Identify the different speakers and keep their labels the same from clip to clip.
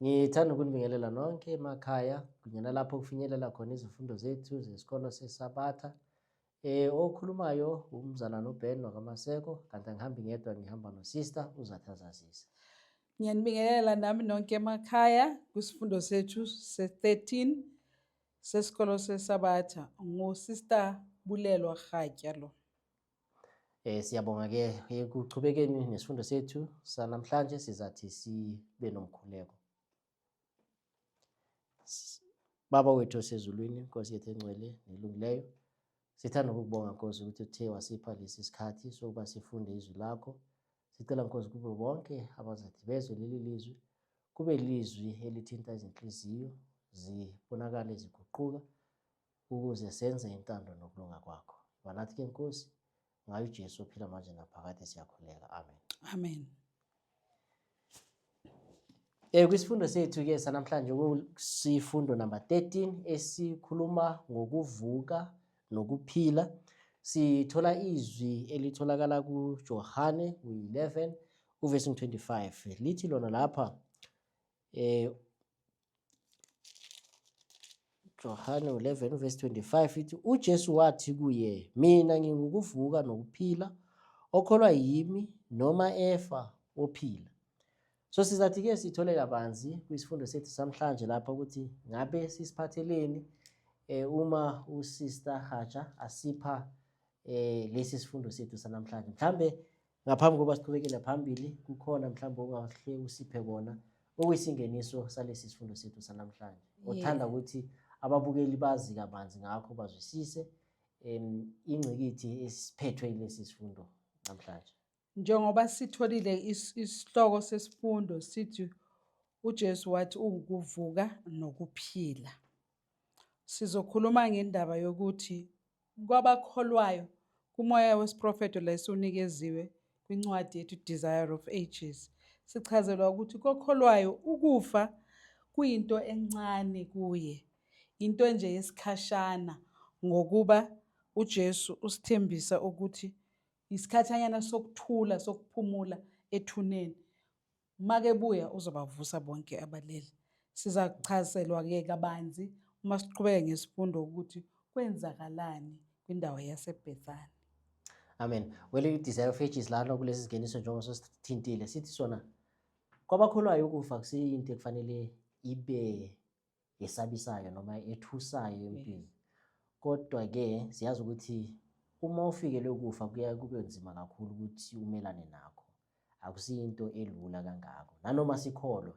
Speaker 1: Ngithanda ukunibingelela nonke emakhaya kunye nalapho kufinyelela khona izifundo zethu zesikolo seSabatha. Okhulumayo umzalwane uBen wakaMaseko, kanti angihambi ngedwa, ngihamba no-sister uZathazazisa.
Speaker 2: Ngiyanibingelela nami nonke emakhaya kwisifundo sethu se-13 sesikolo seSabatha. NguSister Bulelwa Rhatya lo.
Speaker 1: Siyabonga-ke ekuchubekeni nesifundo sethu sanamhlanje sizathi sibe nomkhuleko. Baba wethu osezulwini, Nkosi yethu engcwele nelungileyo, sithanda ukukubonga Nkosi ukuthi uthe wasipha lesi sikhathi sokuba sifunde izwi lakho. Sicela Nkosi kube bonke abazathi bezwe leli lizwi, kube lizwi elithinta izinhliziyo, zibonakale ziguquka ukuze senze intando nokulunga kwakho. Banathi-ke Nkosi, ngayo uJesu ophila manje naphakade siyakhuleka. Amen.
Speaker 2: Amen.
Speaker 1: Kwisifundo sethu-ke sanamhlanje kusifundo number 13 esikhuluma ngokuvuka nokuphila. Sithola izwi elitholakala kuJohane 11 uvesi 25. Lithi lona lapha Johane 11 uvesi 25 ithi uJesu wathi kuye, mina ngingukuvuka nokuphila, okholwa yimi noma efa ophila. So sizathi-ke sithole kabanzi kwisifundo sethu samhlanje lapha ukuthi ngabe sisiphatheleni uma uSister Haja asipha lesi sifundo sethu sanamhlanje. Mhlambe ngaphambi kokuba siqhubekele phambili kukhona mhlambe ongahle usiphe kona okuyisingeniso salesi sifundo sethu sanamhlanje. Othanda ukuthi ababukeli bazi kabanzi ngakho bazwisise ingcikithi esiphethwe yilesi sifundo namhlanje.
Speaker 2: Njengoba sitholile isihloko sesifundo sithi uJesu wathi ukuvuka nokuphila. Sizokhuluma ngendaba yokuthi kwabakholwayo kumoya wesiprofeto lesunikeziwe kwincwadi yethu Desire of Ages. Sichazelwa ukuthi kokholwayo ukufa kuyinto encane kuye, into nje yesikhashana, ngokuba uJesu usithembisa ukuthi isikhathanyana sokuthula sokuphumula ethuneni, makebuya uzobavusa bonke abalele. Sizachazelwa-ke kabanzi uma siqhubeka ngesifundo ukuthi kwenzakalani kwindawo yaseBethani.
Speaker 1: Amen. Well, i-Desire of Ages lana kulesi singeniso njengoba sosithintile sithi sona kwabakholwayo ukufa kusiyinto ekufanele ibe yesabisayo noma ethusayo empini. Kodwa-ke siyazi ukuthi uma ufikele ukufa kuya kube nzima kakhulu ukuthi umelane nakho. Akusiyinto elula kangako. Nanoma sikholwa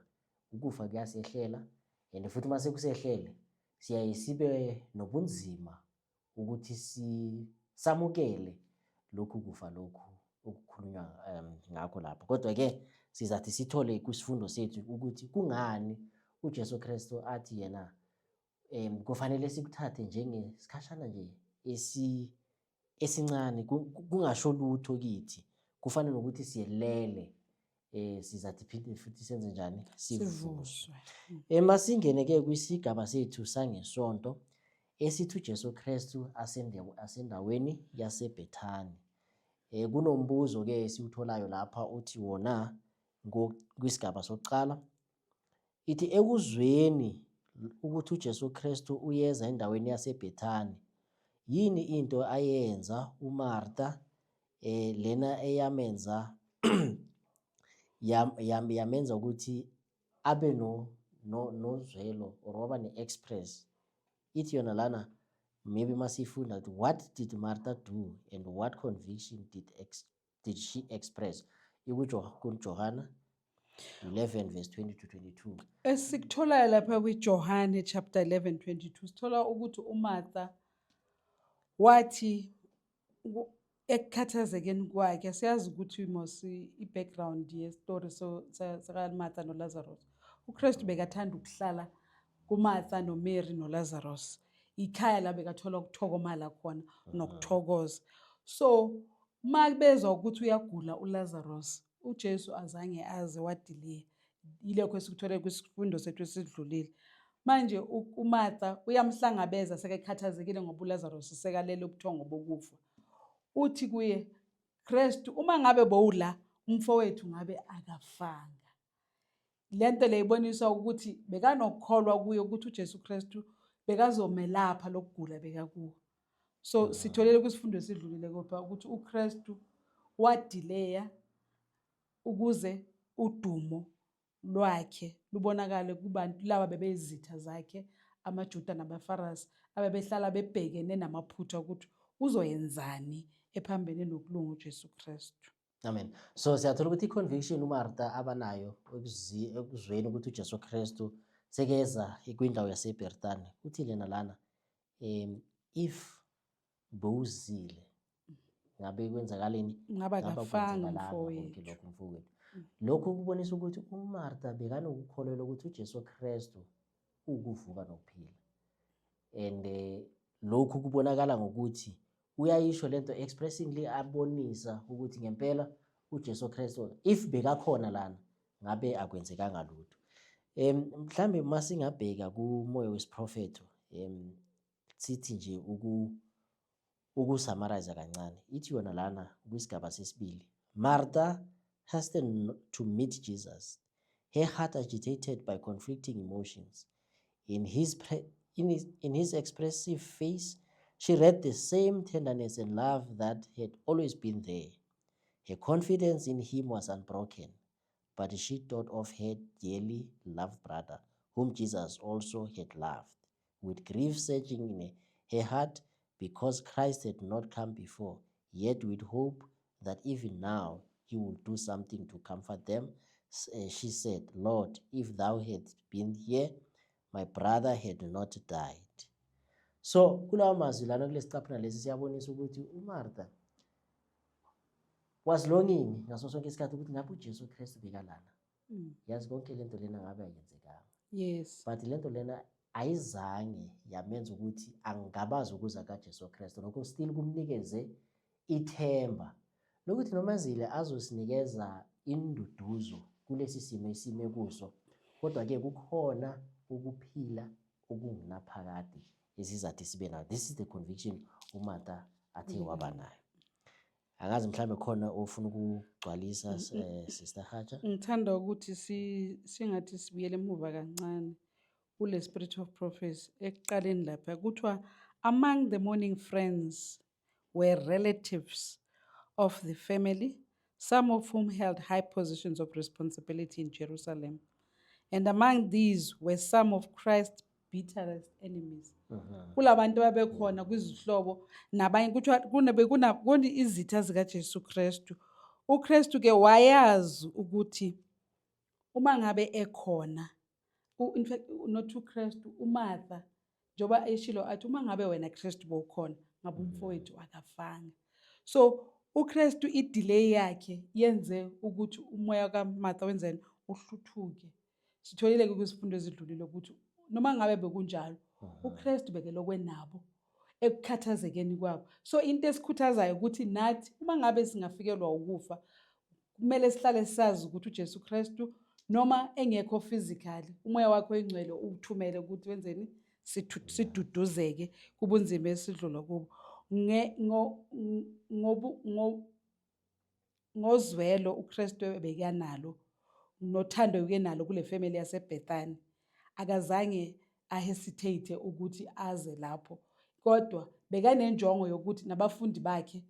Speaker 1: ukufa kuyasehlela, and futhi uma sekusehlele siyaye sibe nobunzima ukuthi samukele lokhu kufa lokhu okukhulunywa ngakho lapho. Kodwa-ke sizathi sithole kwisifundo sethu ukuthi kungani uJesu Kristu athi yena kufanele sikuthathe njengesikhashana nje esincane, kungasho lutho kithi, kufanele ukuthi siyelele. Sizathi phinde futhi senze njani? Sivuswe. Masingene-ke kwisigaba sethu sangesonto esithi uJesu Kristu asendaweni yaseBethani. Kunombuzo-ke esiwutholayo lapha uthi wona kwisigaba sokuqala, ithi ekuzweni ukuthi uJesu Kristu uyeza endaweni yaseBethani, yini into ayenza uMartha lena eyamenza yamenza ukuthi abe nozwelo or waba ne-express. Ithi yona lana maybe masifunda ukuthi what did Martha do and what conviction did she express? KuJohana 11 verse 20 to 22.
Speaker 2: Esikutholayo lapha kwiJohane chapter 11:22 sithola ukuthi uMartha wathi ekukhathazekeni kwakhe, siyazi ukuthi i-background ye-story sakaMartha noLazarus. uKristu bekathanda ukuhlala kuMartha noMary noLazarus, ikhaya la bekathola ukuthokomala khona nokuthokoza. So makubezwa ukuthi uyagula uLazarus, uJesu azange aze wadiliya. Yilekho esikuthole kwisifundo sethu esidlulile. Manje uMartha uyamhlangabeza sekekhathazekile ngoba uLazarus sekalele ubuthongo bokufa. Uthi kuye, Kristu, uma ngabe bowula umfowethu ngabe akafanga. lento le ibonisa ukuthi bekanokukholwa kuye ukuthi uJesu Kristu bekazomelapha lokugula bekakuwo. So sitholele kwisifundo esidlulile kodwa ukuthi uKristu wadileya ukuze udumo lwakhe lubonakale kubantu laba bebezitha zakhe amaJuda nabaFarisi abebehlala bebhekene namaphutha ukuthi uzoyenzani ephambene nokulunga uJesu Kristu.
Speaker 1: Amen. So siyathola ukuthi i-conviction uMartha abanayo ekuzweni ukuthi uJesu Kristu sekeza kwindawo yaseBerthani. Uthi lena lana if bowuzile ngabe kwenzakaleni
Speaker 2: Ngaba kafanga
Speaker 1: konke lokho mfowethu. Lokho kubonisa ukuthi uMartha bekanokukholelwa ukuthi uJesu Kristu ukuvuka nokuphila. And lokhu kubonakala ngokuthi uyayisho lento expressingly abonisa ukuthi ngempela uJesu Kristu if bekakhona lana ngabe akwenzekanga lutho. Mhlambe masingabheka kumoya wesiprofeto sithi nje ukusummarize kancane ithi yona lana kwisigaba sesibili, Martha hastened to meet Jesus, her heart agitated by conflicting emotions. In his expressive face, she read the same tenderness and love that had always been there. Her confidence in him was unbroken, but she thought of her dearly loved brother, whom Jesus also had loved, with grief surging in her heart because Christ had not come before, yet with hope that even now he would do something to comfort them. She said, Lord, if thou hadst been here, my brother had not died. So kulawa mazwi lana kulesiqaphu lesi siyabonisa ukuthi uMartha was longing ngaso sonke isikhathi ukuthi ngabe uJesu Kristu bekalana. Yazi konke lento lena ngabe ayenzekanga.
Speaker 2: Yes.
Speaker 1: But lento lena ayizange yamenza ukuthi angabazi ukuza kaJesu Kristu. Lokho still kumnikeze ithemba lokuthi noma zile azosinikeza induduzo kulesi simo esime kuso, kodwa ke kukhona ukuphila okungunaphakade esizathi sibe nayo. This is the conviction uMartha athe waba nayo. Angazi mhlambe khona ofuna ukugcwalisa Sister Haja.
Speaker 2: Ngithanda ukuthi singathi sibuyele emuva kancane kule spirit of prophecy ekuqaleni lapha kuthiwa among the mourning friends were relatives of the family, some of whom held high positions of responsibility in Jerusalem. And among these were some of Christ's bitterest enemies. Kulabantu babekhona kwizihlobo nabanye kuthiwa kuna izitha zikaJesu Kristu. uKristu ke wayazi ukuthi uma ngabe ekhona in fact not uKristu uMartha njoba eshilo athi uma ngabe wena Kristu bokhona ngabe umfowethu akafanga. So uKristu idelay yakhe yenze ukuthi umoya kaMartha wenzeni uhluthuke. Sitholile kwisifundo ezidlulile ukuthi noma ngabe bekunjalo uKristu bekelokwe nabo ekukhathazekeni kwabo. So into esikhuthazayo ukuthi nathi uma ngabe singafikelwa ukufa kumele sihlale sazi ukuthi uJesu Kristu noma engekho physically umoya wakhe oyingcwele uthumele ukuthi wenzeni siduduzeke kubunzima esidlula kubo. Ngozwelo uKristu bekanalo nothando ukenalo kule family yaseBethani akazange ahesitate ukuthi aze lapho, kodwa bekanenjongo yokuthi nabafundi bakhe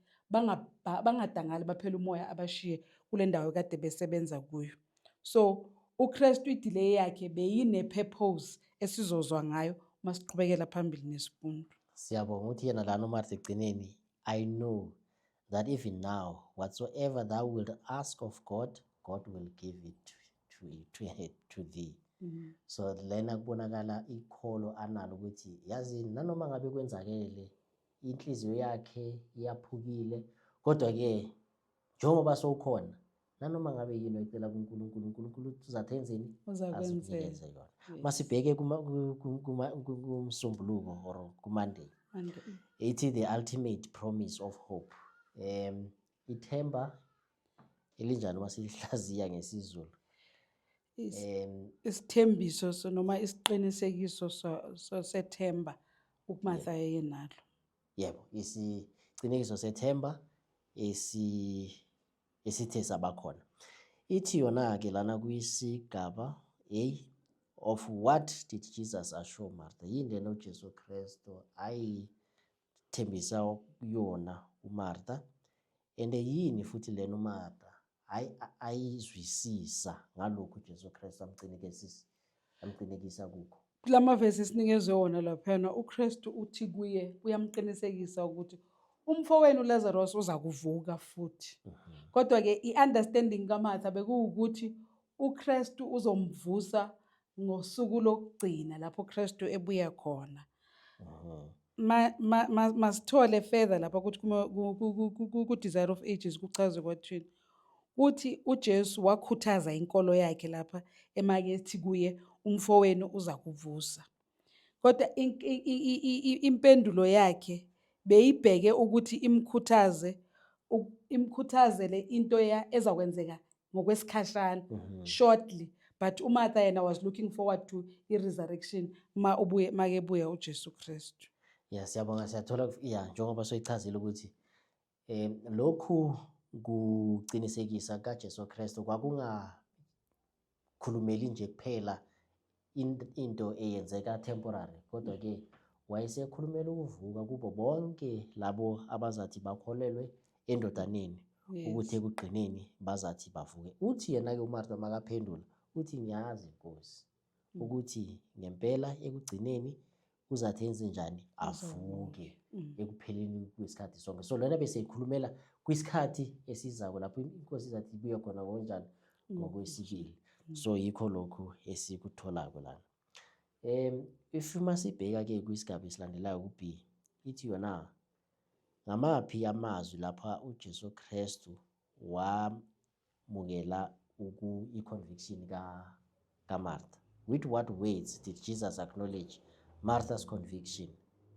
Speaker 2: bangadangali baphela umoya abashiye kule ndawo kade besebenza kuyo. So uKristu idelay yakhe beyine purpose esizozwa ngayo masiqhubekela phambili nesifundo.
Speaker 1: Siyabonga ukuthi yena lana uMartha egcineni, I know that even now whatsoever thou wilt ask of God, God will give it to thee. So lena kubonakala ikholo analo ukuthi yazi nanoma ngabe kwenzakele inhliziyo yakhe iyaphukile, kodwa ke njengoba sowukhona nanoma ngabe yini oyicela kuNkulunkulu uzathenzeni azikwenze yona. Masibheke kumsombuluko or kuMonday. Ithi the ultimate promise of hope. Ithemba elinjani masihlaziya ngesizulu?
Speaker 2: Isithembiso so noma isiqinisekiso sethemba uMartha yenalo.
Speaker 1: Yebo, isiqinisekiso sethemba esithe sabakhona. Ithi yona ke lana kuyisigaba of what did Jesus assure Martha? Yini lena uJesu Kristu ayithembisa yona uMartha, and yini futhi lena uMartha ayizwisisa ngalokhu uJesu Kristu amqinekisa kukho.
Speaker 2: Kulama verse esinikezwe wona laphana uKristu uthi kuye uyamqinisekisa ukuthi umfowenu uLazarus uza kuvuka futhi. Kodwa ke iunderstanding kaMartha bekuwukuthi uKristu uzomvusa ngosuku lokugcina lapho uKristu ebuya khona. Masithole further lapha ukuthi ku Desire of Ages kuchazwe kwathini. Uthi uJesu wakhuthaza inkolo yakhe lapha emakethi kuye umfowenu uza kuvusa. Kodwa impendulo yakhe beyibheke ukuthi imkhuthazele into ezakwenzeka ngokwesikhashana shortly, but uMartha yena was looking forward to i-resurrection make buya uJesu Kristu.
Speaker 1: Yeah, siyabonga, siyathola njengoba soyichazile ukuthi lokhu kuqinisekisa kaJesu Kristu kwakungakhulumeli nje kuphela into eyenzeka temporary, kodwa ke wayesekhulumela ukuvuka kubo bonke labo abazathi bakholelwe endodaneni ukuthi ekugqineni bazathi bavuke. Uthi yena ke uMartha makaphendula uthi ngiyazi Nkosi ukuthi ngempela ekugcineni uzathi enze njani, avuke ekupheleni kwesikhathi sonke. So lena bese ikhulumela kwisikhathi esizako lapho inkosi izathi ibuye khona ngonjani, ngokwesibili. So yikho lokhu esikutholako lana. If masibheka ke kwisigaba esilandelayo ku-B, ithi yona ngamaphi amazwi lapha uJesu Kristu wamukela i-conviction kaMartha. With what words did Jesus acknowledge Martha's conviction?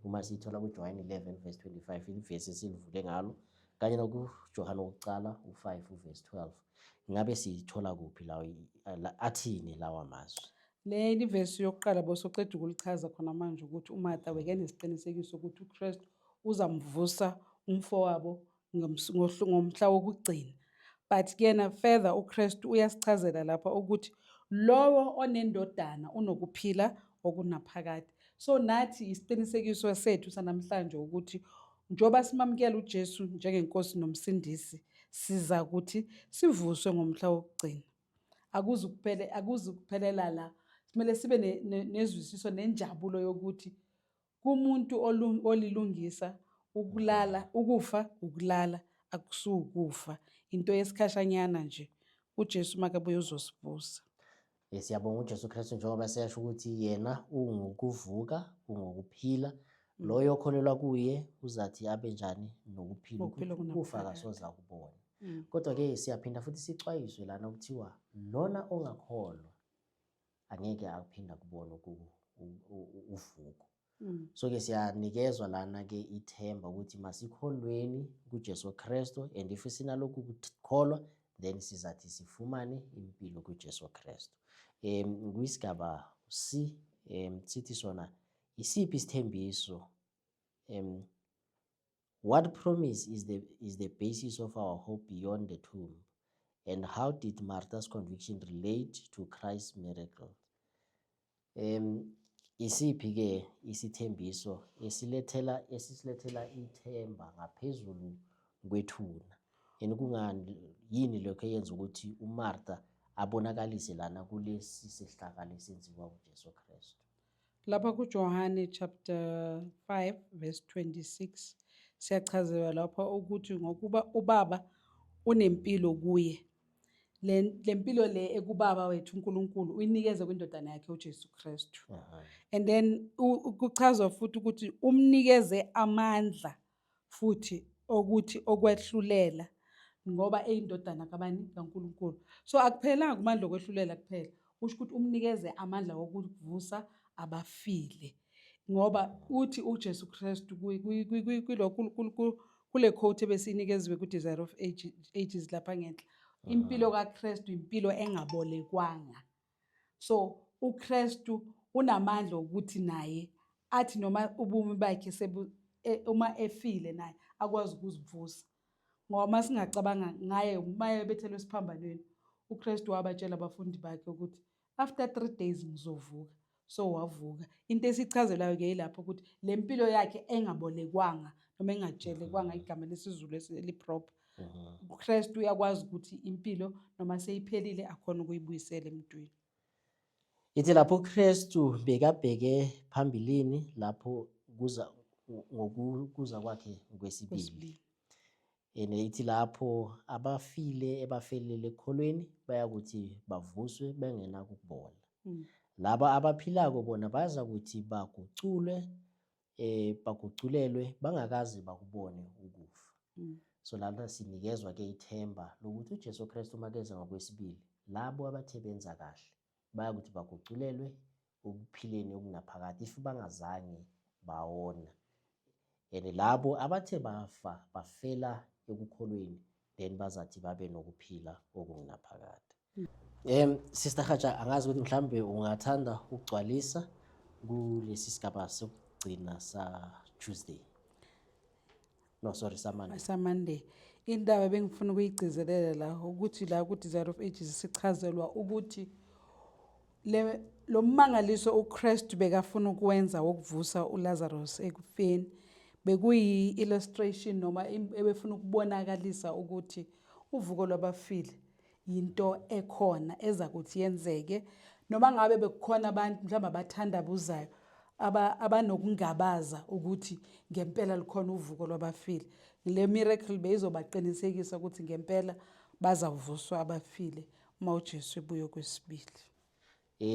Speaker 1: Uma sithola kuJohn 11 verse 25 ivesi esilivule ngalo, kanye nokuJohane wokuqala u5 verse 12. Ngabe sithola kuphi athini lawa mazwi?
Speaker 2: Le verse yokuqala bosoceda ukulichaza khona manje ukuthi uMartha wekenesiqinisekiso ukuthi uKristu uzamvusa umfowabo ngomhla wokugcina. But kena further uKristu uyasichazela lapha ukuthi lowo onendodana unokuphila okunaphakade. So nathi isiqinisekiso sethu sanamhlanje ukuthi njoba simamukela uJesu njengenkosi nomsindisi, siza ukuthi sivuswe ngomhla wokugcina. Akuzukuphelela la. Kumele sibe nezwisiso nenjabulo yokuthi kumuntu olilungisa ukufa ukulala akusukufa, into yesikhashanyana nje. uJesu makabuye uzosivusa.
Speaker 1: Siyabonga uJesu Kristu njengoba siyasho ukuthi yena ungukuvuka, ungukuphila. Loyo okholelwa kuye uzathi abe njani, nokuphila, ukufa akasoze akubona. Kodwa ke siyaphinda futhi sicwayiswe lana ukuthiwa lona ongakholwa angeke akuphinda kubona uvuko. So ke siyanikezwa lana ke ithemba ukuthi masikholweni kuJesu Kristu, and if sinalokhu ukukholwa then sizathi sifumane impilo kuJesu Kristu. Kwisigaba C sithi sona isiphi isithembiso, what promise is the basis of our hope beyond the tomb, and how did Martha's conviction relate to Christ's miracle? Isiphi ke isithembiso esisilethela ithemba ngaphezulu kwethuna, kungani yini lokho eyenza ukuthi uMartha abonakalise lana kulesi sihlakalo esenziwa uJesu Kristu?
Speaker 2: Lapha kuJohane chapter 5 verse 26 siyachazelwa lapha ukuthi ngokuba uBaba unempilo kuye, le mpilo le ekubaba wethu uNkulunkulu uyinikeze kwindodana yakhe uJesu Kristu. And then kuchazwa futhi ukuthi umnikeze amandla futhi ukuthi okwehlulela ngoba eyindodana kaNkulunkulu. So akuphelanga kumandla okwehlulela kuphela, usho ukuthi umnikeze amandla wokuvusa abafile, ngoba uthi uJesu Kristu kule quote ebesinikezwe ku-Desire of Ages lapha ngenhla, impilo kaKristu impilo engabolekwanga. So uKristu unamandla ukuthi naye athi noma ubumi bakhe uma efile naye akwazi ukuzivusa. Ngoba singacabanga ngaye maye bethelwe esiphambanweni, uKristu wabatshela abafundi bakhe ukuthi after 3 days ngizovuka. So wavuka. Into esichazelayo ke yilapho ukuthi le mpilo yakhe engabolekwanga noma engatshelekwanga igama lesizulu eliproper. uKristu uyakwazi ukuthi impilo noma seyiphelile akhona ukuyibuyisela emntwini.
Speaker 1: Ithi lapho uKristu bekabheke phambilini lapho ngokuza kwakhe kwesibili. Ithi lapho abafile ebafelele ekholweni bayakuthi bavuswe bengena ukubona. Laba abaphilako bona baza ukuthi baguculelwe bangakazi bakubone ukufa. So lapha sinikezwa ke ithemba lokuthi uJesu Kristu makeza ngokwesibili labo abathe benza kahle bayakuthi baguculelwe ukuphileni okunaphakade if bangazange bawona. Labo abathe bafa bafela ekukholweni then bazathi babe nokuphila okunaphakade. Sister Hatsha, angazi ukuthi mhlambe ungathanda ukugcwalisa kulesi sigaba sokugcina sa Tuesday. No, sorry,
Speaker 2: Monday. Indaba bengifuna ukuyigcizelela la ukuthi la ku Desire of Ages sichazelwa ukuthi lo mmangaliso uKristu bekafuna ukwenza wokuvusa uLazarus ekufeni bekuyi illustration noma ebefuna ukubonakalisa ukuthi uvuko lwabafile into ekhona ezakuthi yenzeke noma ngabe bekukhona abantu mhlawumbe abathandabuzayo abanokungabaza ukuthi ngempela likhona uvuko lwabafile. Le miracle beyizobaqinisekisa ukuthi ngempela bazavuswa abafile uma uJesu ebuya kwesibili.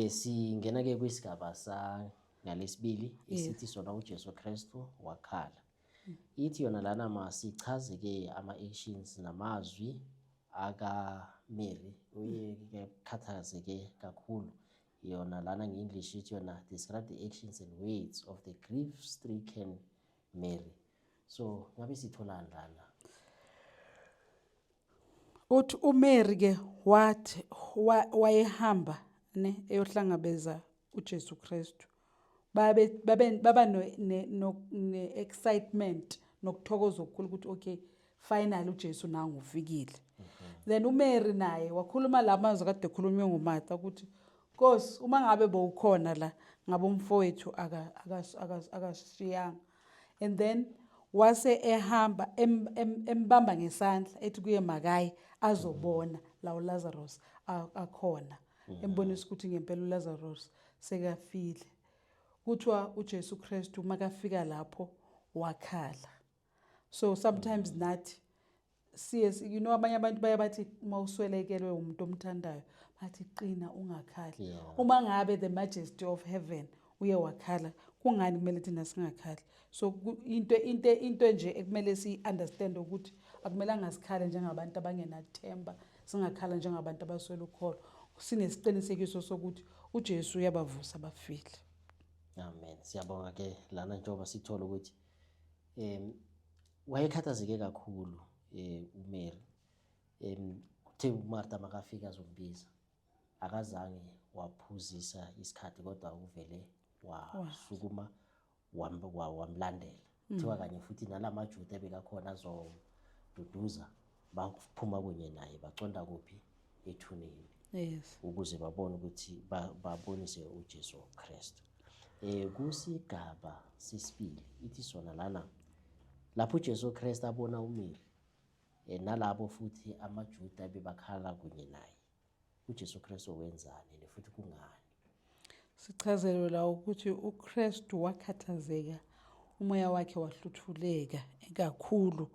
Speaker 1: Singena ke kwisigaba sa ngalesibili esithi sona uJesu Kristu wakhala. Ithi yona lana masichaze ke ama-actions namazwi aka Mary uye khathazeke kakhulu. Yona lana nge-English ithi yona describe the actions and words of the grief-stricken Mary. So ngabe sithola lana
Speaker 2: uthi uMary ke wathi wayehamba eyohlangabeza uJesu Kristu. Baba ne excitement nokuthokoza okukhulu ukuthi okay finally uJesu nangu ufikile. Then uMary naye wakhuluma lamazwi kade ekhulunywe nguMartha ukuthi Nkosi uma ngabe bowukhona la ngabe umfowethu akashiyanga. And then wase ehamba embamba ngesandla ethi kuye makaye azobona la uLazarus akhona. Embonisa ukuthi ngempela uLazarus sekafile. Kuthiwa uJesu Kristu makafika lapho wakhala. So sometimes nathi abanye abantu bayabathi uma uswelekelwe umuntu omthandayo bathi qina ungakhali. Uma ngabe the majesty of heaven uye wakhala kungani kumele thina singakhali? So into nje ekumele si-understand ukuthi akumelanga sikhale njengabantu abangenathemba, singakhala njengabantu abaswela ukholo. Sinesiqinisekiso sokuthi uJesu uyabavusa abafile.
Speaker 1: Amen. Siyabonga ke lana njengoba sithola ukuthi wayekhathazeke kakhulu uMary. Kuthe uMartha makafika azombiza akazange waphuzisa isikhathi kodwa uvele wasukuma wamlandela. Kuthiwa kanye futhi nalamaJuda ebekakhona azoduduza baphuma kunye naye baconda kuphi ethuneni.
Speaker 2: Yes.
Speaker 1: Ukuze babone ukuthi babonise uJesu Kristu. Kusigaba sesibili ithi sona lana lapho uJesu Kristu abona uMary nalabo futhi amaJuda bebakhala kunye naye. uJesu Kristu wenzani futhi kungani?
Speaker 2: Sichazelwe la ukuthi uKristu wakhathazeka, umoya wakhe wahluthuleka kakhulu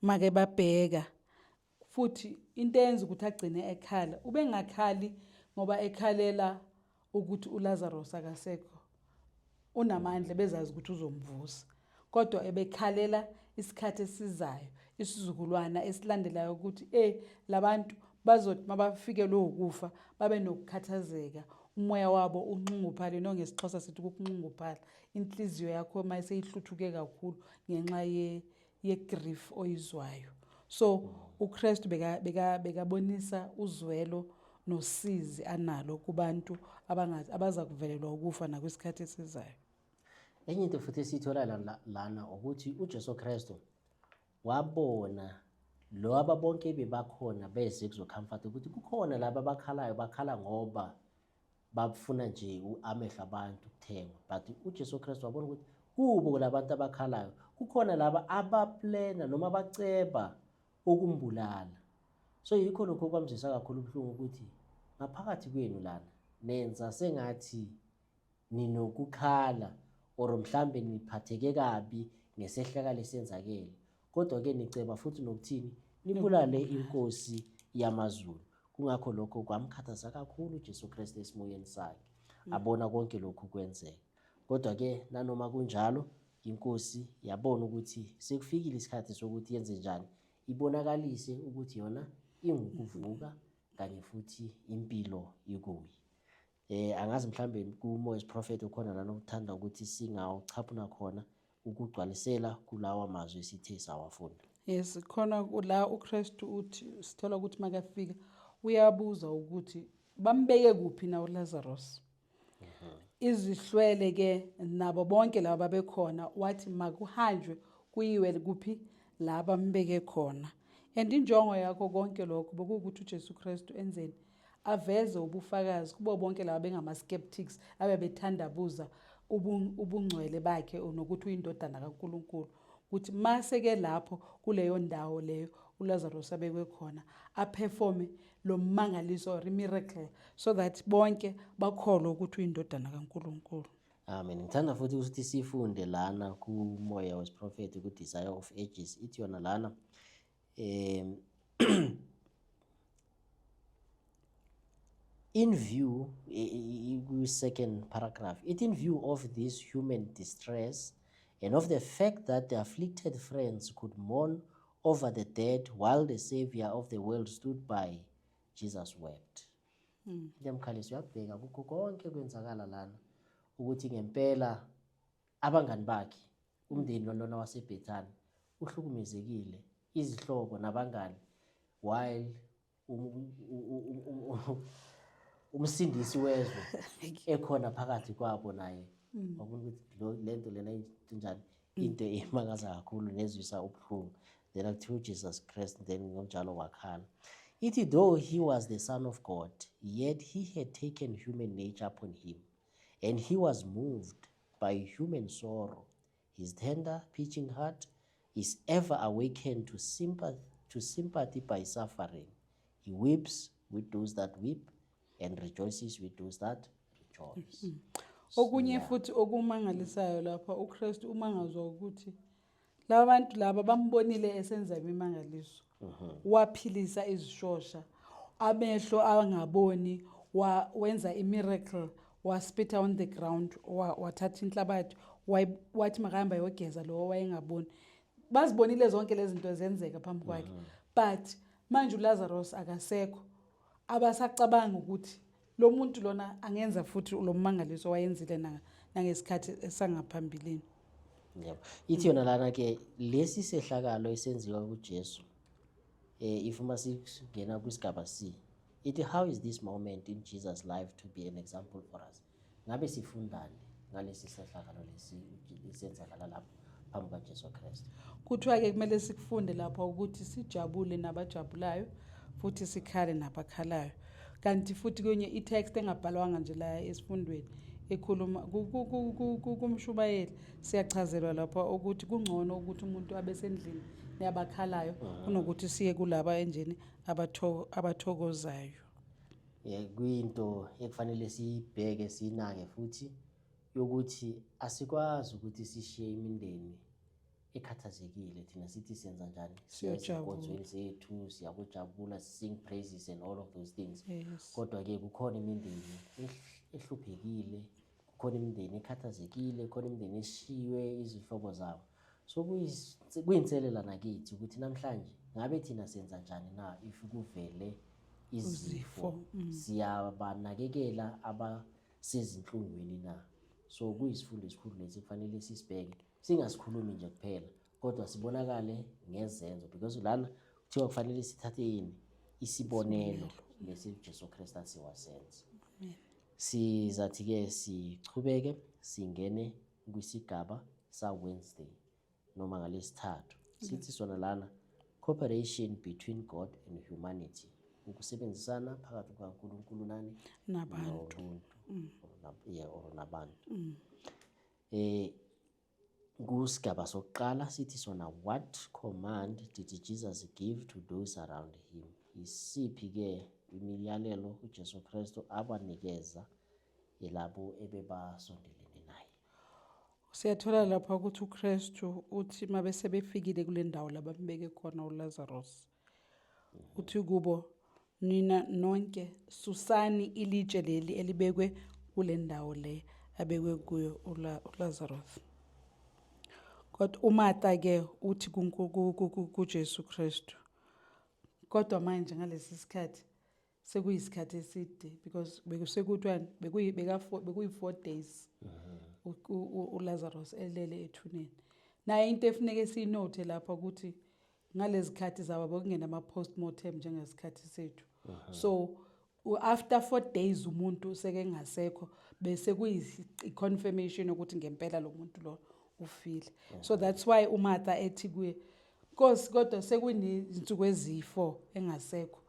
Speaker 2: make babheka. Futhi into eyenza ukuthi agcine ekhala, ubengakhali ngoba ekhalela ukuthi uLazarus akasekho. Unamandla bezazi ukuthi uzomvusa. Kodwa ebekhalela isikhathi esizayo, isizukulwana esilandelayo ukuthi labantu bazothi mabafikelwe ukufa babe nokukhathazeka, umoya wabo unxunguphale nongesixhosa sithi ukunxunguphala. Inhliziyo yakho mayiseyihluthuke kakhulu ngenxa ye-grief oyizwayo. So uKristu bekabonisa uzwelo nosizi analo kubantu abaza kuvelelwa ukufa nakwisikhathi esizayo.
Speaker 1: Enye into futhi esithola lana ukuthi uJesu Kristu wabona lo ababonke bebakhona beze kuzocomfort ukuthi kukhona laba abakhalayo bakhala ngoba bafuna nje amehlo abantu kuthengwa. But uJesu Kristu wabona ukuthi kubo labantu abakhalayo kukhona laba abaplana noma abaceba ukumbulala. So yikho lokho kwamzisa kakhulu ubuhlungu ukuthi ngaphakathi kwenu lana nenza sengathi ninokukhala or mhlambe niphatheke kabi ngesehlakalo esenzakele, kodwa-ke niceba futhi nokuthini nibulale inkosi yamaZulu. Kungakho lokho kwamkhathaza kakhulu uJesu Kristu esimoyeni sakhe, abona konke lokhu kwenzeka. Kodwa-ke nanoma kunjalo inkosi yabona ukuthi sekufikile isikhathi sokuthi yenze njani, ibonakalise ukuthi yona ingukuvuka kanye futhi impilo ikuye. Angazi mhlambe kuMoyes Prophet ukhona lana ukuthanda ukuthi singawuchaphuna khona ukugcwalisela kulawa mazwi esithe sawafunda.
Speaker 2: Yes, khona la uKristu uthi sithola ukuthi makafika uyabuza ukuthi bambeke kuphi na uLazarus. Izihlwele ke nabo bonke laba bekhona wathi makuhanjwe kuyiwe kuphi la bambeke khona. And injongo yakho konke lokho bokuthi uJesu Kristu enzeni aveze ubufakazi kubo bonke laba bengama skeptics abebethandabuza ubungcwele bakhe nokuthi uyindodana kaNkulunkulu, ukuthi maseke lapho kuleyo ndawo leyo uLazarus abekwe khona aperforme lo mmangaliso or miracle so that bonke bakholwe ukuthi uyindodana kaNkulunkulu.
Speaker 1: Amen. Ngithanda futhi ukuthi sifunde lana kuMoya weProphet ku Desire of Ages ithi yona lana in view second paragraph, it in view of this human distress and of the fact that the afflicted friends could mourn over the dead while the Savior of the world stood by, Jesus wept. Ndiyamkhalisa uyabheka kukho konke kwenzakala lana ukuthi ngempela abangani bakhe umndeni lona waseBhethani uhlukumezekile, izihlobo nabangani, while umsindisi wezwe ekhona phakathi kwabo naye. Wabona ukuthi lento lena injani into emangaza kakhulu nezwisa ubuhlungu. Then akuthiwa uJesus Christ then ngomjalo wakhala. Ithi though he was the Son of God, yet he had taken human nature upon him, and he was moved by human sorrow. His tender, pitching heart is ever awakened to sympathy by suffering. He weeps with those that weep and rejoices with those that rejoice.
Speaker 2: Okunye futhi okumangalisayo lapha uKristu umangazwa ukuthi laba bantu laba bambonile esenza imimangaliso, waphilisa izishosha, amehlo angaboni, wenza imiracle, waspita on the ground, wathatha inhlabathi, wathi makahamba yogeza lo wayengaboni. Bazibonile zonke lezi zinto zenzeka phambi kwakhe, but manje uLazarus akasekho, abasacabanga ukuthi lo muntu lona angenza futhi lo mmangaliso wayenzile nangesikhathi esangaphambilini.
Speaker 1: Yebo. Ithi yona lana ke lesi sehlakalo esenziwa kuJesu if masingena kwisigaba C, ithi how is this moment in Jesus life to be an example for us? Ngabe sifundane ngalesi sehlakalo lesi isenzakala lapho phambi kaJesu Kristu.
Speaker 2: Kuthiwa ke kumele sikufunde lapha ukuthi sijabule nabajabulayo futhi sikhale nabakhalayo. Kanti futhi kwenye i-text engabhalwanga nje la esifundweni ekhuluma kumshubayeli siyachazelwa lapha ukuthi kungcono ukuthi umuntu abesendlini neyabakhalayo kunokuthi siye kulaba enjeni abathokozayo.
Speaker 1: Kuyinto ekufanele sibheke sinake futhi yokuthi asikwazi ukuthi sishiye imindeni ekhathazekile. Thina sithi senza njani? Siyajonga zethu, siyakujabula, sing praises and all of those things. Kodwa ke kukhona imindeni ehluphekile, kukhona imindeni ekhathazekile, kukhona imindeni eshiwe izihlobo zabo. So kuyinselela nakithi ukuthi namhlanje ngabe thina senza njani na if kuvele izifo, siyabanakekela abasezinhlungwini na? So kuyisifundo esikhulu lesi kufanele sisibheke, singasikhulumi nje kuphela kodwa sibonakale ngezenzo, because lana kuthiwa kufanele sithathe yini isibonelo lesi uJesu Kristu asiwasenza. Sizathi ke sichubeke singene kwisigaba sa Wednesday noma ngalesithathu. Sithi sona lana cooperation between God and humanity, ukusebenzisana phakathi kwaNkulunkulu nabantu. or nabantu. Kusigaba sokuqala sithi sona, what command did Jesus give to those around him? Isiphi ke imiyalelo uJesu Kristu abanikeza yilabo ebebasondelene naye?
Speaker 2: Siyathola lapha ukuthi uKristu uthi mabese befikile kule ndawo labambeke khona uLazarus. Uthi kubo, nina nonke susani ilitshe leli elibekwe kule ndawo le abekwe kuyo uLazarus. Kodwa uMartha ke uthi kuJesu Kristu, kodwa manje ngalesi sikhathi sekuyisikhathi eside because bekusekuthwani bekuyi 4 days uLazarus elele ethuneni. Naye into efuneke siyinote lapha ukuthi ngalezi zikhathi zabo bekungena ama postmortem njengesikhathi sethu. So after 4 days umuntu seke ngasekho bese kuyi confirmation ukuthi ngempela lo muntu lo ufile. So that's why uMartha ethi kuye, Nkosi kodwa sekunezinsuku ezi4 engasekho.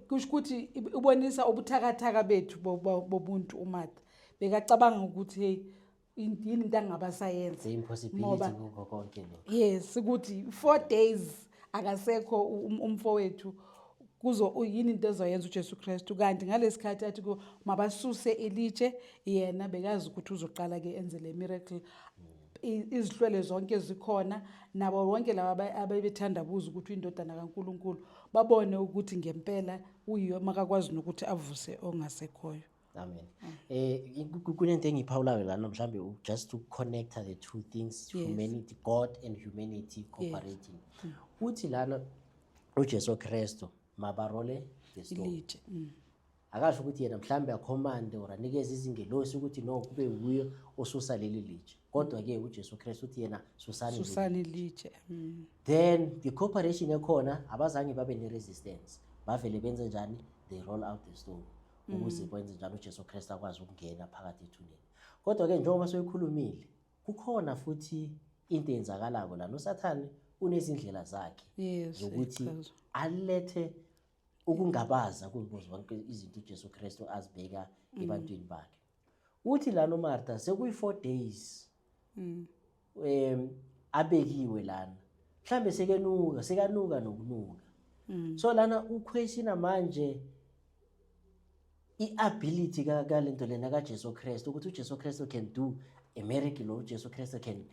Speaker 2: Kusho ukuthi ubonisa ubuthakathaka bethu bobuntu uMartha. Bekacabanga ukuthi hey yini into angabasayenza.
Speaker 1: Impossibility kukho konke lo.
Speaker 2: Yes, ukuthi 4 days akasekho umfowethu kuzo yini into ezoyenza uJesu Kristu. Kanti ngalesikhathi athi ku mabasuse ilitshe, yena bekazi ukuthi uzoqala ke enze le miracle. Izihlwele zonke zikhona, nabo bonke laba abebethanda buza ukuthi indodana kaNkuluNkulu babone ukuthi ngempela uyiyo makakwazi nokuthi avuse ongasekhoyo.
Speaker 1: Amen. Kunento engiphawulayo lana mhlambe just to connect the two things, humanity, God and humanity cooperating. Uthi lana uJesu Kristu mabarole the stone. Akasho ukuthi yena mhlambe acommand or anikeze izingelosi ukuthi no kube nguye osusa leli litshe. Kodwa ke uJesu Kristu uthi yena susani
Speaker 2: ilitshe.
Speaker 1: Then the cooperation ekhona abazange babe ne resistance. Bavele benze njani? They roll out the stone. Ukuze kwenze njalo uJesu Kristu akwazi ukungena phakathi ethuneni. Kodwa ke njengoba soyikhulumile, kukhona futhi into enzakalako la noSathane unezindlela zakhe zokuthi alethe ukungabaza kuzo zonke izinto uJesu Kristu azibeka ebantwini bakhe. Uthi la noMartha sekuyi 4 days abekiwe lana. Mhlambe sekanuka nokunuka. So lana uquestiona manje i-ability kalento lena kaJesu Kristu ukuthi uJesu Kristu can do a miracle, uJesu Kristu can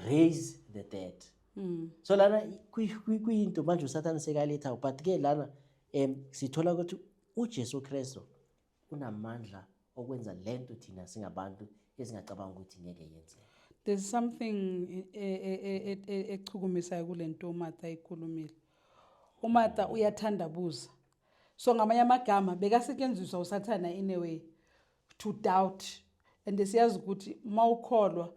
Speaker 1: raise the dead. So lana kuyinto manje uSathane sekaletha, but ke lana sithola ukuthi uJesu Kristu unamandla okwenza lento thina singabantu esingacabanga ukuthi ngeke yenzeke.
Speaker 2: There's something echukumisayo kulento uMartha ikhulumile. uMartha uyathandabuza. So ngamanye amagama bekasetshenziswa uSathane in a way to doubt, and siyazi ukuthi mawukholwa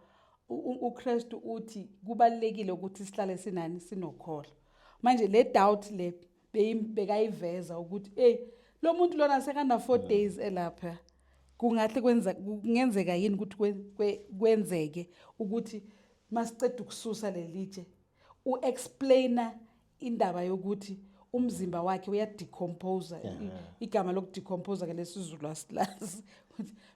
Speaker 2: uKristu uthi kubalekile ukuthi sihlale sinani sinokholwa. Manje le doubt le bekayiveza ukuthi lo muntu lona sekana 4 days elapha, kungahle kungenzeka yini ukuthi kwenzeke ukuthi masiceda ukususa lelitshe uexplainer indaba yokuthi umzimba wakhe uyadecompose. Igama lokudecompose ke lesizulu asilazi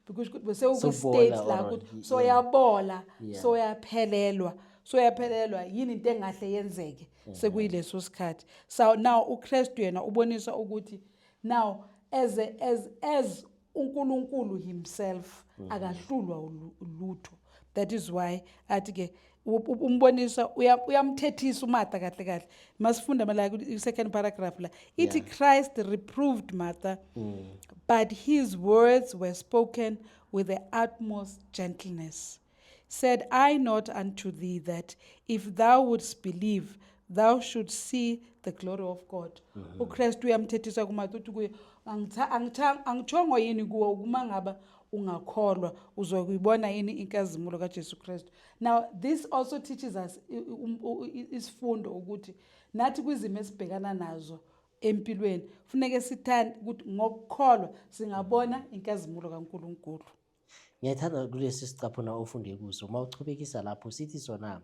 Speaker 2: because bese ukustate la ukuthi so yabola, so yaphelelwa yini into engahle yenzeke sekuyileso sikhathi. So now uKristu yena ubonisa ukuthi now as uNkulunkulu himself akahlulwa ulutho. That is why athi ke umbonisa uyamthethisa uMartha kahle. Masifunda mala second paragraph la ithi Christ reproved Martha, but his words were spoken with the utmost gentleness. Said I not unto thee that if thou wouldst believe thou should see the glory of God. uKristu uyamthethisa kuMartha uthi kuye angithongo yini kuwe uma ngaba ungakholwa uzokuyibona yini inkazimulo kaJesu Kristu. Now this also teaches us isifundo ukuthi nathi kwizimo esibhekana nazo empilweni funeke sithande ukuthi ngokukholwa singabona inkazimulo kaNkuluNkulu.
Speaker 1: Ngiyathanda kulesi sicapho na ufunde kuso mawuchubekisa lapho sithi sona,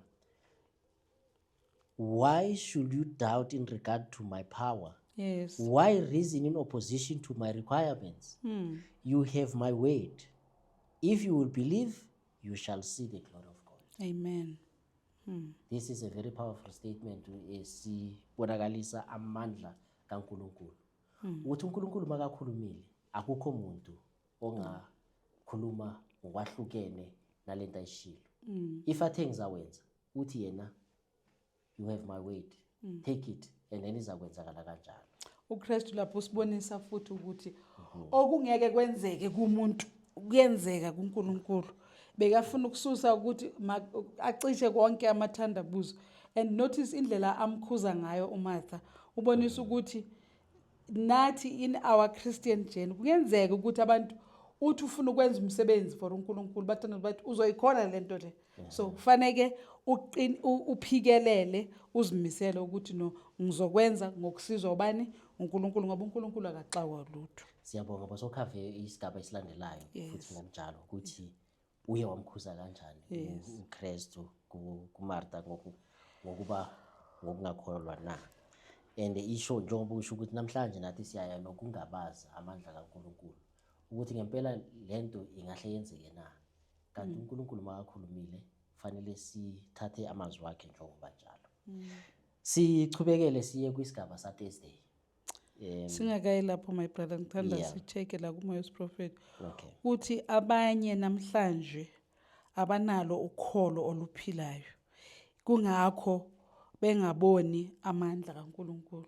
Speaker 1: why should you doubt in regard to my power?
Speaker 2: Yes.
Speaker 1: Why reason in opposition to my requirements? You have my word. If you will believe, you shall see the glory of God.
Speaker 2: Amen.
Speaker 1: This is a very powerful statement. Sibonakalisa amandla kaNkulunkulu. Ukuthi uNkulunkulu makakhulumile, akukho umuntu ongakhuluma ngokwahlukene nalento ayishilo. If athe ngizawenza, uthi yena, you have my word. Take it, and then izakwenzakala kanjalo.
Speaker 2: uKristu lapho usibonisa futhi ukuthi okungeke kwenzeke kumuntu kuyenzeka kuNkulunkulu. Bekafuna ukususa ukuthi acishe konke amathandabuzo. And notice indlela amkhuza ngayo uMartha. Ubonisa ukuthi nathi in our Christian journey kuyenzeka ukuthi abantu uthi ufuna ukwenza umsebenzi for uNkulunkulu bathi uzoyikhona lento le. So kufanele uphikelele uzimisele ukuthi no ngizokwenza ngokusizwa ubani uNkulunkulu ngoba uNkulunkulu akaxawa lutho.
Speaker 1: Siyabonga bosokhave isigaba esilandelayo futhi ngokunjalo ukuthi uye wamkhuza kanjani uKristu kuMartha ngokuba ngokungakholwa na. And isho njengoba usho ukuthi namhlanje nathi siyaya nokungabaza amandla kaNkulunkulu ukuthi ngempela lento ingahle yenzeke na. Kanti uNkulunkulu makakhulumile kufanele sithathe amazwi akhe njengoba njalo. Sichubekele siye kwisigaba sa Thursday.
Speaker 2: Singakayi lapho my brother ngithanda sicheke la kuMoya Prophet.
Speaker 1: Okay.
Speaker 2: Uthi abanye namhlanje abanalo ukholo oluphilayo. Kungakho bengaboni amandla kaNkulunkulu.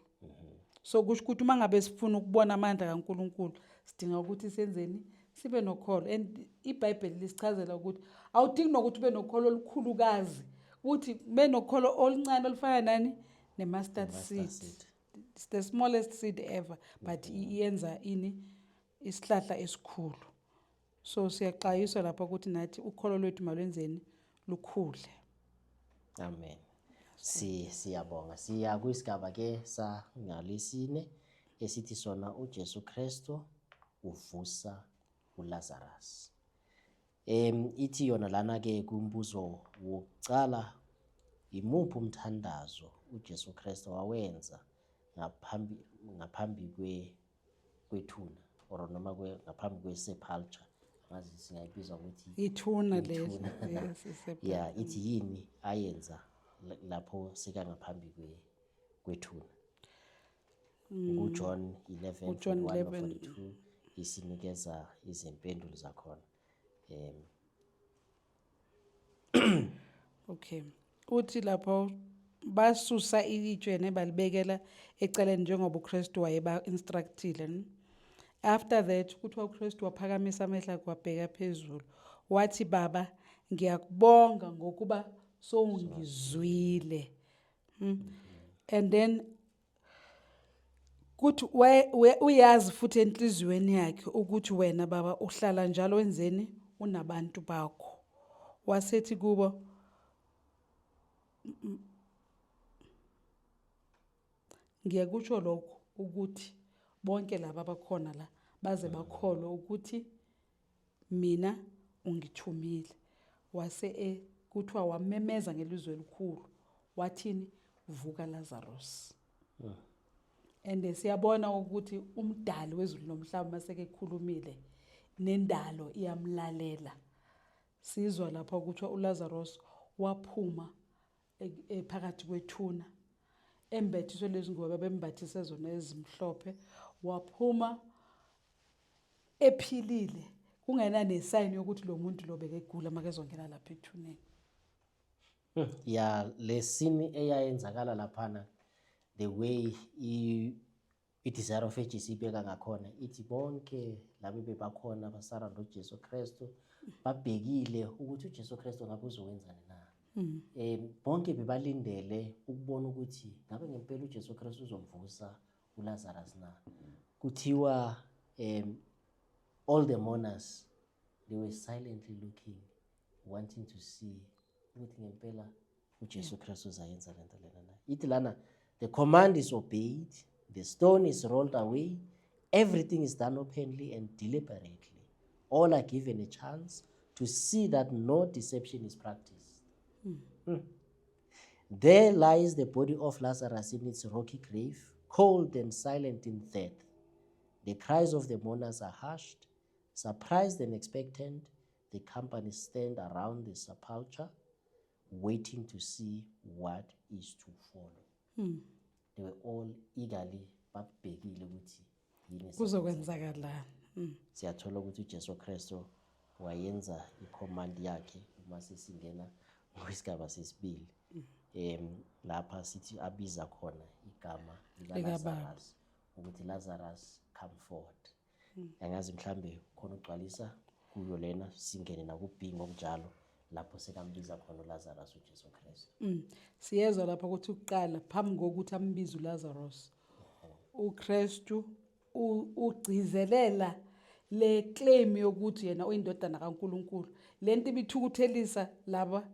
Speaker 2: So kusho ukuthi uma ngabe sifuna ukubona amandla kaNkulunkulu sidinga ukuthi senzeni sibe nokholo. And iBhayibheli lisichazela ukuthi awudingi nokuthi ube nokholo olukhulukazi ukuthi ube nokholo oluncane olufana nani nemustard seed. It's the smallest seed ever, but iyenza ini isihlahla esikhulu. So siyaxwayiswa lapha ukuthi nathi ukholo lwethu malwenzeni lukhule.
Speaker 1: Amen. Siyabonga. Siya kwisigaba ke sa ngalisine esithi sona uJesu Kristu uvusa uLazarus. Ithi yona lana ke kumbuzo wokucala imuphi umthandazo uJesu Kristu wawenza ngaphambi kwethuna or noma ngaphambi kwesepulture ngazi singayibiza ukuthi
Speaker 2: ithuna leso.
Speaker 1: Yeah, ithi yini ayenza lapho sika ngaphambi kwethuna. UJohn 11:1-42 isinikeza izimpendulo zakhona.
Speaker 2: Okay. Uthi lapho basusa ilitshwe balibekela eceleni njengoba uKristu wayeba instructile. After that kuthiwa uKristu waphakamisa amehlo akhe wabheka phezulu. Wathi Baba ngiyakubonga ngokuba sowungizwile. And then kuthi uyazi futhi enhlizweni yakhe ukuthi wena Baba uhlala njalo wenzeni unabantu bakho. Wasethi kubo ngiyakusho lokho ukuthi bonke laba abakhona la baze bakholwe ukuthi mina ungithumile. Wase kuthiwa wamemeza ngelizwi elikhulu wathini vuka Lazarus. And siyabona ukuthi umdali wezulu nomhlaba maseke ekhulumile nendalo iyamlalela. Sizwa lapha ukuthi uLazarus waphuma phakathi kwethuna embethiswe lezi ngubo bembathise zona ezimhlophe waphuma ephilile kungena nesign yokuthi lo muntu lo bekegula makezongena lapha ethuneni.
Speaker 1: Ya lesini eyayenzakala laphana the way i-desire of ages ibeka ngakhona ithi bonke labo bebakhona basara noJesu Kristu babhekile ukuthi uJesu Kristu ngabe uzowenzani na. Bonke bebalindele ukubona ukuthi ngabe ngempela uJesu Kristu uzomvusa uLazarus na. Kuthiwa all the mourners they were silently looking wanting to see ukuthi ngempela uJesu Kristu uzayenza lento lena na. Ithi lana the command is obeyed, the stone is rolled away, everything is done openly and deliberately. All are given a chance to see that no deception is practiced. There lies the body of Lazarus in its rocky grave, cold and silent in death. The cries of the mourners are hushed. Surprised and expectant, the company stand around the sepulchre, waiting to see what is to follow. They were all eagerly babhekile ukuthi yini
Speaker 2: kuzokwenzakalani.
Speaker 1: siyathola ukuthi uJesu Kristu wayenza icommand yakhe uma sesingena kwisigaba sesibili. Lapha sithi abiza khona igama likaLazarus ukuthi Lazarus come forth. Angazi mhlambe khona ugcwalisa kuyo lena singene nakubhingo kunjalo lapho sekambiza khona uLazarus uJesu Kristu.
Speaker 2: Siyezwa lapha ukuthi uqala phambi kokuthi ambize uLazarus. uKristu ugcizelela le claim yokuthi yena uyindodana kaNkuluNkulu. Lento ibithukuthelisa laba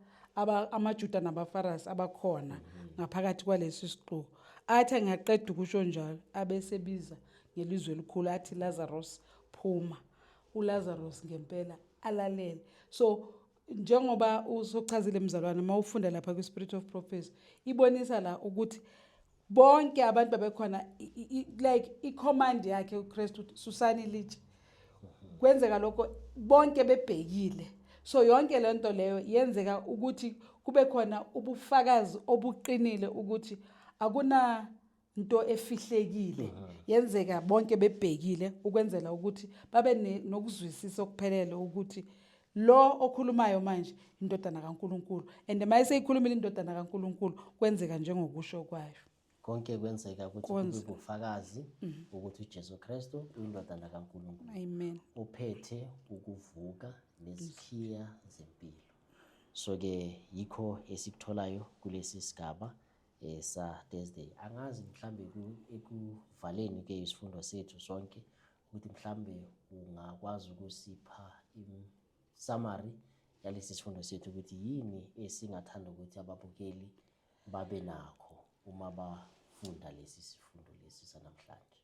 Speaker 2: amaJuda nabaFarisi abakhona ngaphakathi kwalesi siqu. Athi angaqeda ukusho njalo abesebiza ngelizwe elikhulu athi Lazarus phuma. uLazarus ngempela alalele. So njengoba usochazile mzalwane mawufunda lapha ku Spirit of Prophecy ibonisa la ukuthi bonke abantu babekhona like icommand yakhe uKristu susani litshe. Kwenzeka lokho bonke bebhekile. So yonke lento leyo yenzeka ukuthi kube khona ubufakazi obuqinile ukuthi akuna into efihlekile. Yenzeka bonke bebhekile ukwenzela ukuthi babe nokuzwisisa okuphelele ukuthi lo okhulumayo manje indodana kaNkuluNkulu. And mayise ikhulumile indodana kaNkuluNkulu kwenzeka njengokusho kwayo.
Speaker 1: Konke kwenzeka ukuthi kube ubufakazi ukuthi uJesu Kristu uyindodana kaNkuluNkulu.
Speaker 2: Amen.
Speaker 1: Uphethe ukuvuka nezikhiya zempilo. So ke yikho esikutholayo kulesi sigaba sa Thursday. Angazi mhlambe ekuvaleni ke isifundo sethu sonke ukuthi mhlambe ungakwazi ukusipha summary yalesi sifundo sethu ukuthi yini esingathanda ukuthi ababukeli babe nakho uma bafunda lesi sifundo lesi sanamhlanje.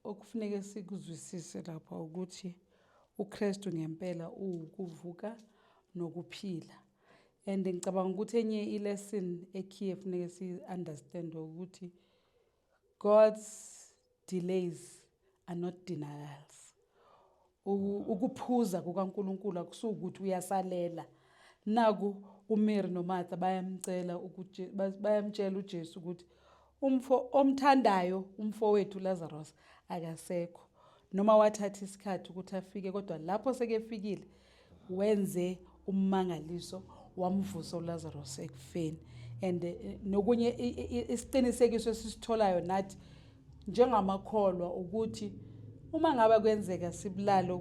Speaker 2: Okufuneka sikuzwisise lapha ukuthi uKristu ngempela ukuvuka nokuphila. And ngicabanga ukuthi enye ilesson ekhiye kufuneka si understand ukuthi God's delays are not denials. Ukuphuza kukaNkuluNkulu akusukuthi uyasalela. Naku uMary noMartha bayamtshela uJesu ukuthi umfo omthandayo umfowethu Lazarus akasekho. Noma wathatha isikhathi ukuthi afike kodwa lapho sekefikile wenze ummangaliso wamvusa uLazarus ekufeni. And nokunye isiqinisekiso esisitholayo nathi njengamakholwa ukuthi uma ngaba kwenzeka silala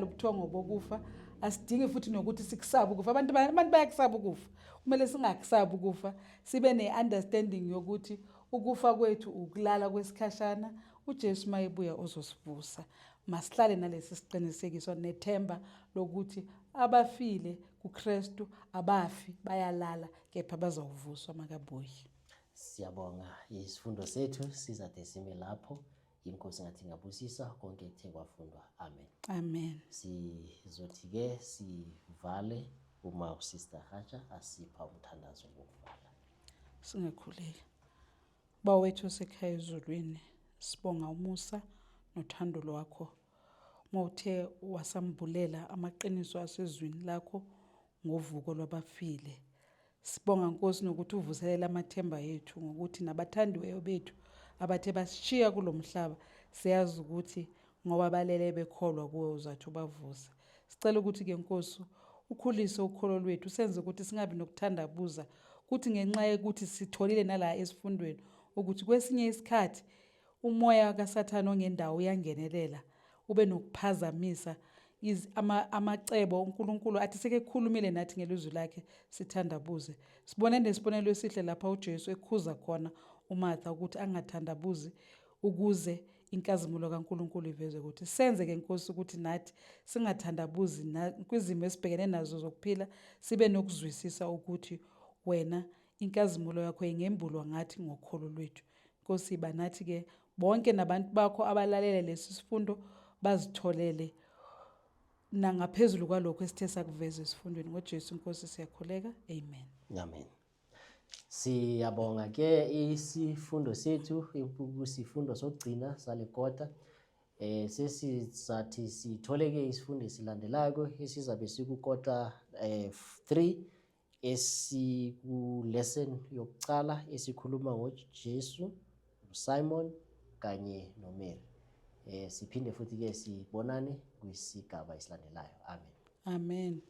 Speaker 2: ubuthongo bokufa asidingi futhi nokuthi sikusaba ukufa. Abantu bayakusaba ukufa. Kumele singakusaba ukufa. Sibe neunderstanding yokuthi ukufa kwethu ukulala kwesikhashana. uJesu mayebuya uzosivusa. Masihlale nalesi siqinisekiso nethemba lokuthi abafile kuKristu abafi bayalala kepha bazawuvuswa makabuye.
Speaker 1: Siyabonga isifundo sethu sizade sime lapho. Inkosi ngathi ngabusisa konke ethe kwafundwa. Amen.
Speaker 2: Amen.
Speaker 1: Sizothi ke sivale uma uSister Hatsha asipha umthandazo wokuvala.
Speaker 2: Singakhuleka. Bawethu osekhaya ezulwini sibonga umusa nothando lwakho. Mawuthe wasambulela amaqiniso asezwini lakho ngovuko lwabafile. Sibonga Nkosi nokuthi uvuselela amathemba yethu ngokuthi nabathandiweyo bethu abathe basishiya kulomhlaba siyazi ukuthi ngoba balele bekholwa kuwe uzathi ubavusa. Sicela ukuthi ke Nkosi ukhulise ukholo lwethu senze ukuthi singabi nokuthandabuza ukuthi ngenxa yokuthi sitholile nala esifundweni ukuthi kwesinye isikhathi umoya kaSathane ongendawo uyangenelela ube nokuphazamisa amacebo uNkulunkulu athi sekekhulumile nathi ngelizwi lakhe sithandabuze. Sibone nesibonelo esihle lapha uJesu ekhuza khona uMartha ukuthi angathandabuzi ukuze inkazimulo kaNkulunkulu ivezwe ukuthi senze ke Nkosi ukuthi nathi singathandabuzi kwizimo esibhekene nazo zokuphila sibe nokuzwisisa ukuthi wena inkazimulo yakho ingembulwa ngathi ngokholo lwethu. Nkosi iba nathi ke bonke nabantu bakho abalalele lesi sifundo bazitholele nangaphezulu kwalokho esithe sakuveza esifundweni ngoJesu Nkosi siyakhuleka. Amen.
Speaker 1: Amen. Siyabonga ke isifundo sethu isifundo sokugcina sale kota. Sesizathi sithole ke isifundo esilandelayo esizabe sikukota 3 esiku-lesson yokucala esikhuluma ngoJesu, uSimon kanye noMary. Siphinde futhi ke sibonane kwisigaba esilandelayo. Amen.
Speaker 2: Amen.